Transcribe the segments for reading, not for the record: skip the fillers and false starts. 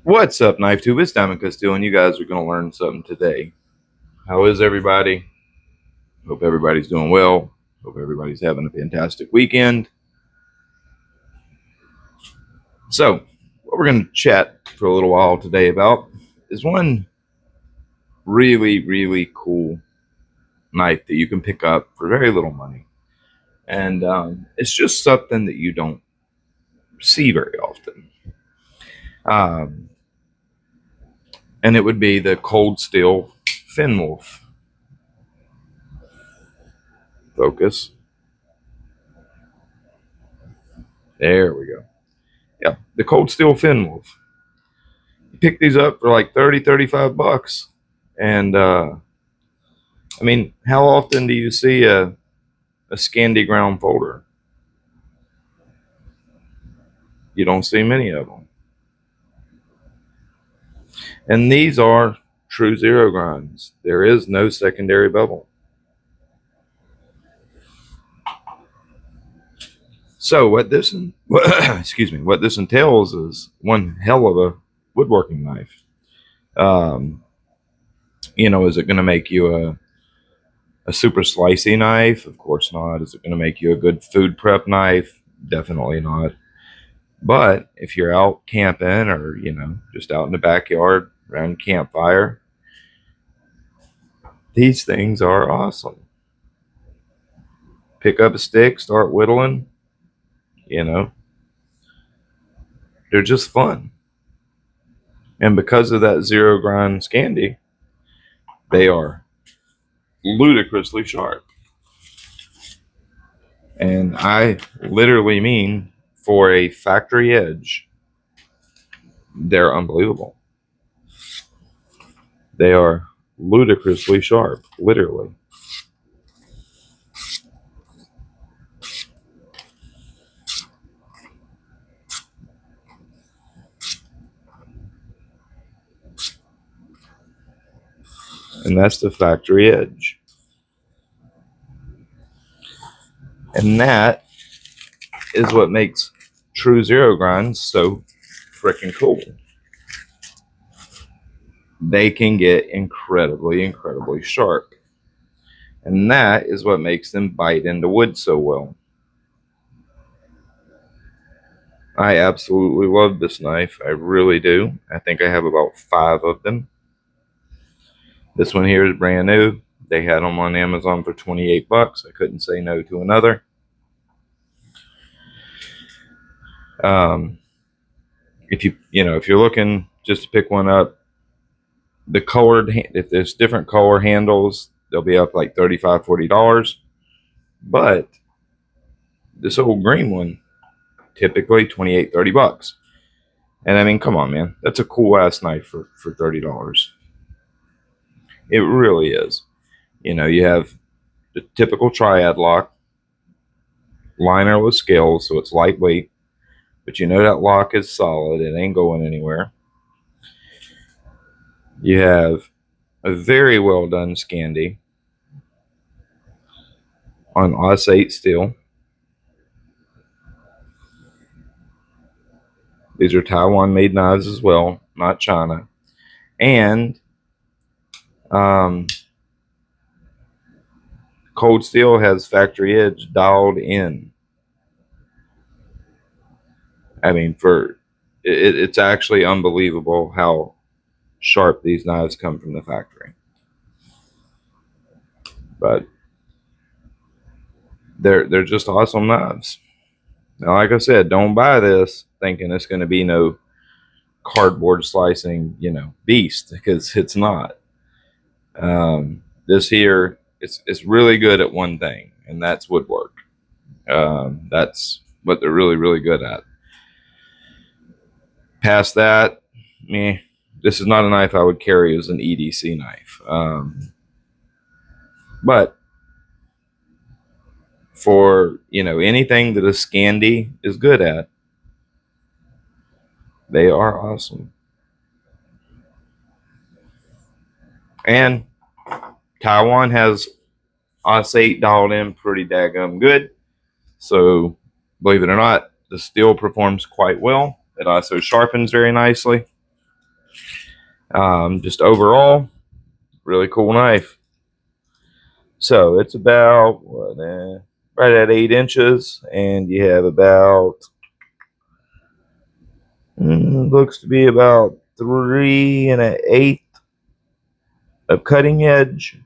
What's up, Knife Tube? It's Diamond Coldsteel, and you guys are going to learn something today. How is everybody? Hope everybody's doing well. Hope everybody's having a fantastic weekend. So, what we're going to chat for a little while today about is one really cool knife that you can pick up for very little money. And it's just something that you don't see very often. And it would be the Coldsteel Finn Wolf. Focus. There we go. Yeah, the Coldsteel Finn Wolf. You pick these up for like 30, 35 bucks. And I mean, how often do you see a Scandi ground folder? You don't see many of them. And these are true zero grinds. There is no secondary bevel. So what this what this entails is one hell of a woodworking knife. Is it going to make you a super slicey knife? Of course not. Is it going to make you a good food prep knife? Definitely not. But if you're out camping or, just out in the backyard around campfire, these things are awesome. Pick up a stick, start whittling, they're just fun. And because of that zero grind Scandi, they are ludicrously sharp. And I literally mean for a factory edge, they're unbelievable. They are ludicrously sharp, literally. And that's the factory edge. And that is what makes true zero grinds so freaking cool. They can get incredibly sharp. And that is what makes them bite into wood so well. I absolutely love this knife. I really do. I think I have about 5 of them. This one here is brand new. They had them on Amazon for 28 bucks. I couldn't say no to another. If you're looking just to pick one up, the colored, if there's different color handles, they'll be up like $35, $40. But this old green one, typically 28, 30 bucks. And I mean, come on, man. That's a cool ass knife for $30. It really is. You have the typical triad lock, linerless scales, so it's lightweight, but that lock is solid. It ain't going anywhere. You have a very well done Scandi on AUS8 steel. These are Taiwan made knives as well, not China. And Coldsteel has factory edge dialed in. I mean, it's actually unbelievable how sharp these knives come from the factory. But they're just awesome knives. Now, like I said, don't buy this thinking it's going to be no cardboard slicing, beast, because it's not. This here, it's really good at one thing, and that's woodwork. That's what they're really good at. Past that, this is not a knife I would carry as an EDC knife. But for, anything that a Scandi is good at, they are awesome. And Taiwan has AUS8 dialed in pretty daggum good. So, believe it or not, the steel performs quite well. It also sharpens very nicely. Just overall, really cool knife. So it's about right at 8 inches, and you have about looks to be about 3 1/8 of cutting edge.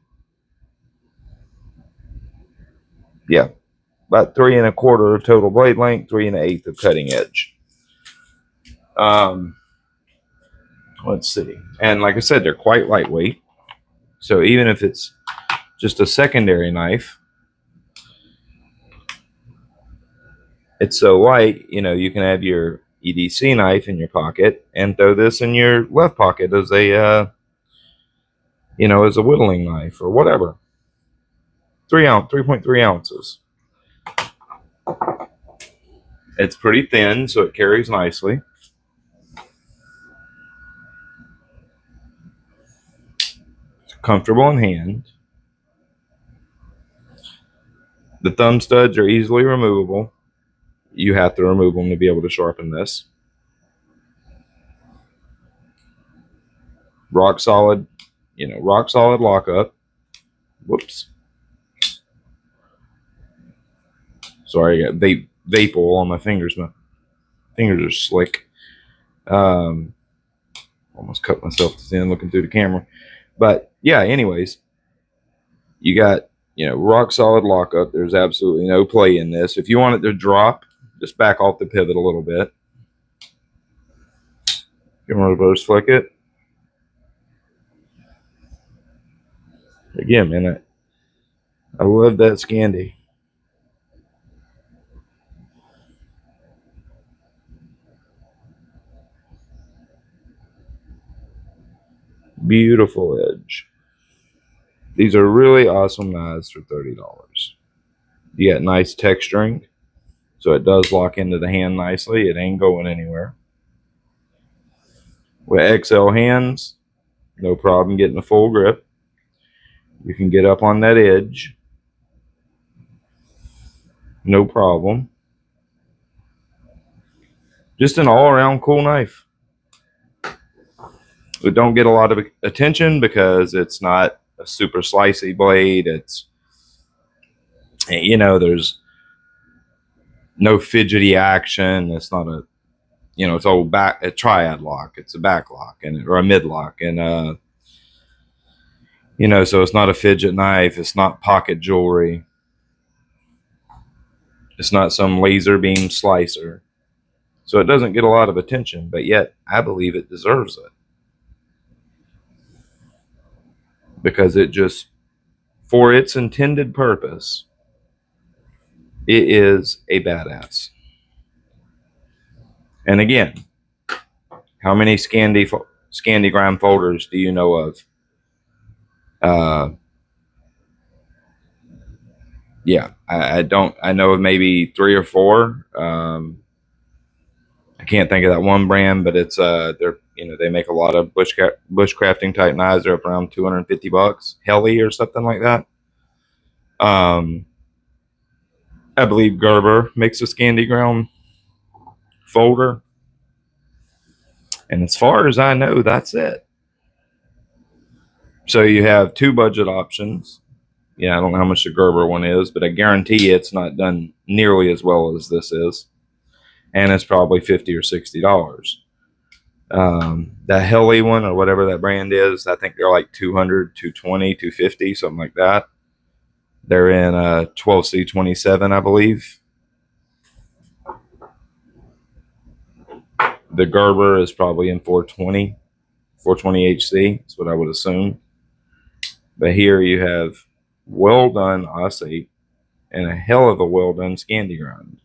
Yeah, about 3 1/4 of total blade length, 3 1/8 of cutting edge. Let's see, and like I said, they're quite lightweight. So even if it's just a secondary knife, it's so light, you can have your EDC knife in your pocket and throw this in your left pocket as a as a whittling knife or whatever. 3.3 ounces. It's pretty thin, so it carries nicely. It's comfortable in hand. The thumb studs are easily removable. You have to remove them to be able to sharpen this. Rock solid lockup. Whoops. Sorry, I got vape oil on my fingers. My fingers are slick. Almost cut myself to thin looking through the camera. But yeah, anyways, you got, rock solid lockup. There's absolutely no play in this. If you want it to drop, just back off the pivot a little bit. You want to reverse flick it. Again, man, I love that Scandi. Beautiful edge. These are really awesome knives for $30. You got nice texturing, so it does lock into the hand nicely. It ain't going anywhere. With XL hands, no problem getting a full grip. You can get up on that edge, no problem. Just an all-around cool knife. It don't get a lot of attention because it's not a super slicey blade. It's, there's no fidgety action. It's not a, it's a triad lock. It's a back lock or a mid lock, and so it's not a fidget knife. It's not pocket jewelry. It's not some laser beam slicer. So it doesn't get a lot of attention, but yet I believe it deserves it. Because it just, for its intended purpose, it is a badass. And again, how many Scandi grind folders do you know of? Yeah, I don't. I know of maybe 3 or 4. I can't think of that one brand, but it's they make a lot of bushcrafting type knives. They're up around $250. Helly or something like that. I believe Gerber makes a Scandi ground folder, and as far as I know, that's it. So you have 2 budget options. Yeah, I don't know how much the Gerber one is, but I guarantee it's not done nearly as well as this is, and it's probably $50 or $60. That Helly one or whatever that brand is, I think they're like 200, 220, 250, something like that. They're in 12C27, I believe. The Gerber is probably in 420 HC. That's what I would assume. But here you have well done AUS8 and a hell of a well done Scandi grind.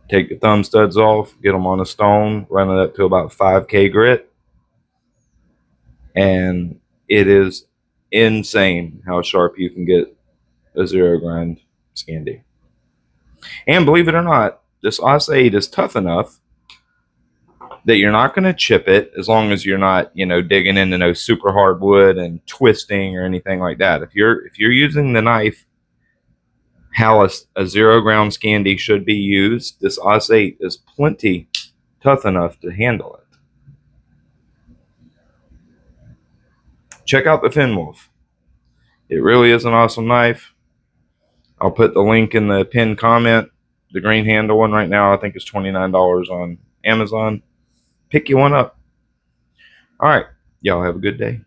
Take the thumb studs off, get them on a stone, run it up to about 5K grit, and it is insane how sharp you can get a zero grind Scandi. And believe it or not, this AUS8 is tough enough that you're not going to chip it as long as you're not, digging into no super hard wood and twisting or anything like that. If you're using the knife how a 0 ground Scandi should be used, this AUS8 is plenty tough enough to handle it. Check out the Finn Wolf. It really is an awesome knife. I'll put the link in the pinned comment. The green handle one right now I think is $29 on Amazon. Pick you one up. All right. Y'all have a good day.